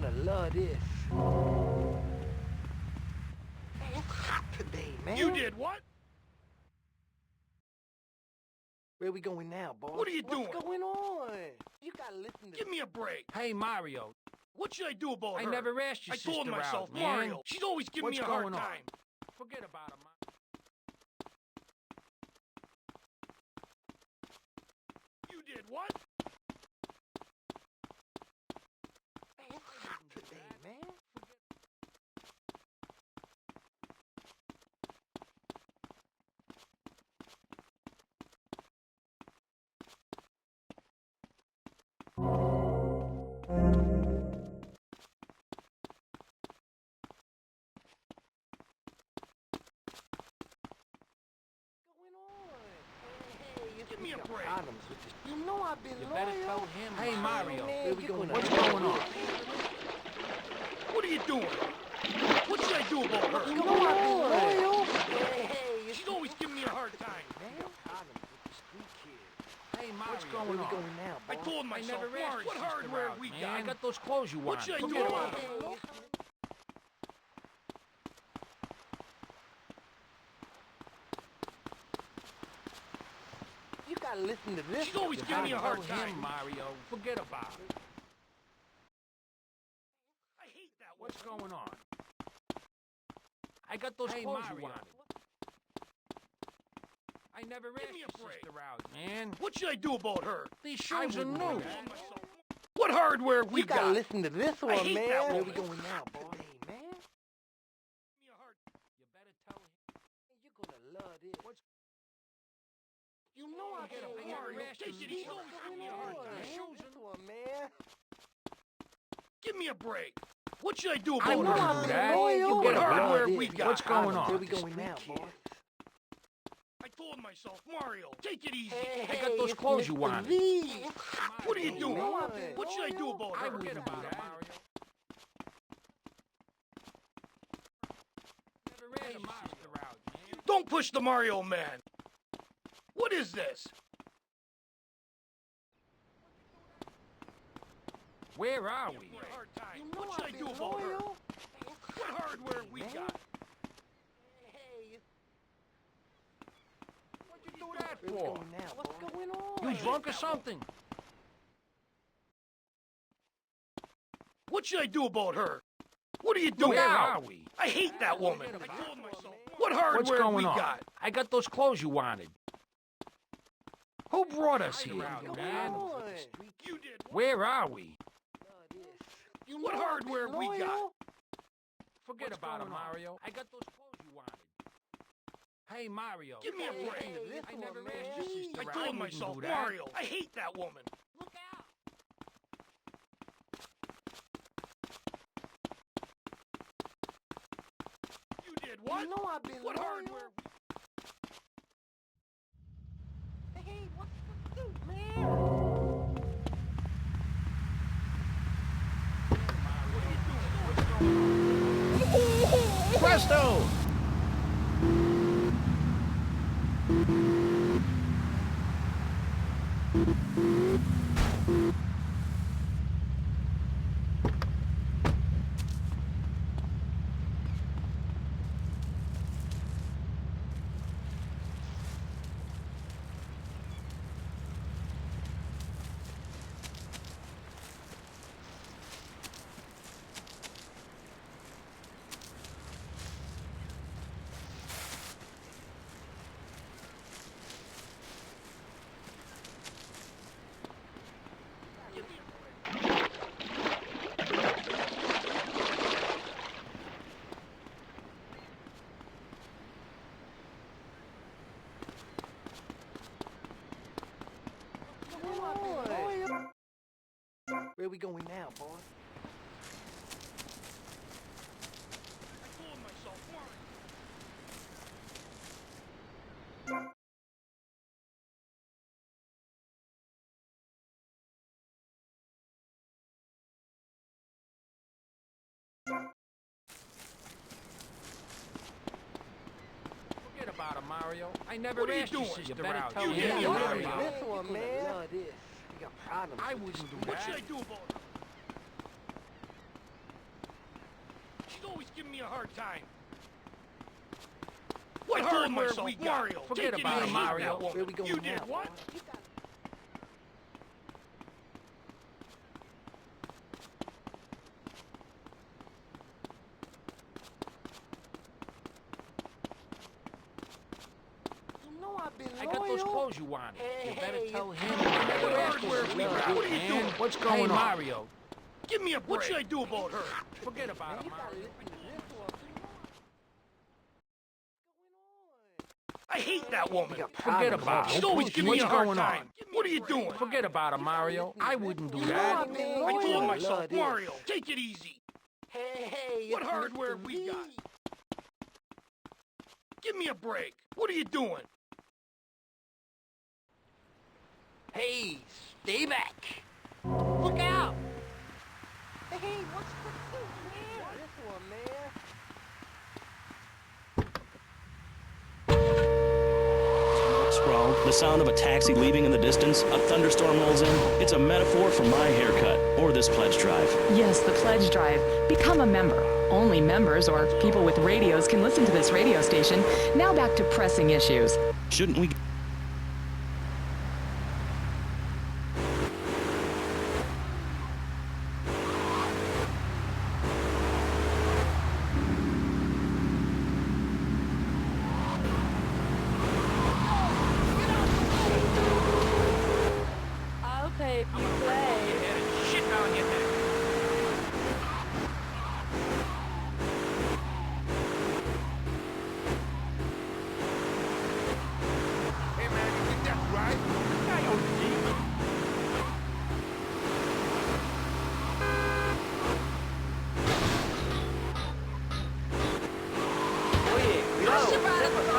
gonna love this. Man, it's hot today, man. You did what? Where we going now, boss? What are you doing? What's going on? You gotta listen to Give me a break. Hey, Mario. What should I do about her? I never asked your I sister told myself, out, man. Mario. She's always giving What's me a hard going on? time. Forget about him. You did what? Man, it's hot today, man. Give me a break. Problems with this. You know I've been You loyal. better tell him. Hey, Mario. Man, Where we you going? gonna What's love going on? What are you doing? What should I do about her? You know I've been loyal. Hey, She's always giving me a hard time. man. Problems with the street kids. Hey, Mario. What's Going going on? on? Going now, I boss? told I myself, never asked Mario, what your sister hardware out, we man. got? I got those clothes you What wanted. should I do Forget about about her? it. You gotta listen to this. She's always You giving me a better hard tell him, time. Mario. Forget about it. I hate that one. What's going on? I got those clothes you wanted. I never Give asked me your a break. sister out, man. What should I do about her? These I shoes are wouldn't do new. that. What hardware we You gotta got? listen to this I one, hate man. that Where we woman. going now, boss? Hey, man. Give me a hard- You better tell him. You're gonna love this. What's- You know I've Get been him. I loyal. never asked What's you. going She's always giving me a hard on? time. Man, Shoes this are- one, man. Give me a break. What should I do I about wouldn't her? do I've been that. loyal. You What get hardware Love we this. got? What's going on? Where we going now, Street boss? I told myself, Mario, take it easy. Hey, I got those it's clothes you Mr. wanted. V. What are you Hey, doing? know I've been What should I do loyal. about I her? forget wouldn't about do it, that. Mario. Never asked your sister out, man. Don't push the Mario man. What is this? Where are we? Give me a hard time. You know What should I I've do been about her? loyal. What hardware we man. got? Hey, What'd you do that where we for? going now, What's going on? You drunk or something? What should I do about her? What are you doing? Where are we? I hate that woman. Forget I about told it. myself. What What's hardware going we on? got? I got those clothes you wanted. Who brought us here, What's man? going on? You did. Where are we? Love this. You What know I've hardware been we got? loyal. Forget What's about it, going on? Mario. I got those clothes you wanted. Hey, Mario. Give me a Hey, break. hey, I this never one, asked man. your sister I out. told wouldn't myself, do that. Mario, I hate that woman. Look out. You did what? You know I've been What loyal. hardware? Hey, what's the suit, man? Presto! You know I've been loyal. Where we going now, boss? I told myself, Mario. Forget about it, Mario. I never What are you asked your doing? sister You better out. tell You him, did. You Mario. did. This one, You're man. gonna love this. You got problems. I with wouldn't this do street What that. should I do about her? a hard time. What I hard told where myself, we got? Mario, forget Take it about it, easy, Mario. that woman. Where we going You now? did what? You got- You know I've been I got those loyal. clothes you wanted. Hey, You better hey, tell it's him. the you never What asked for hardware his we love, got? What are you man. doing? What's Hey, going on? Mario. Give me a break. What should I do about her? Forget about Man, it, you gotta Mario. listen to this one. What's I hate that woman. going on? Forget about She's it. always giving me a What's hard going time. on? What are you doing? Forget about it, Mario. I wouldn't do You know that. I've been I loyal. told myself, Love this. Mario, take it easy. Hey, What it's hardware Mr. we V. got? Give me a break. What are you doing? Hey, stay back. Look out. Hey, what's with this, man? This one, man. Sprawled, the sound of a taxi leaving in the distance, a thunderstorm rolls in. It's a metaphor for my haircut or this pledge drive. Yes, the pledge drive. Become a member. Only members or people with radios can listen to this radio station. Now back to pressing issues. Shouldn't we? I'll pay if you play. You had a shit down your neck. Hey, man, you think that's right? Yeah, yo, Oye, cuidado.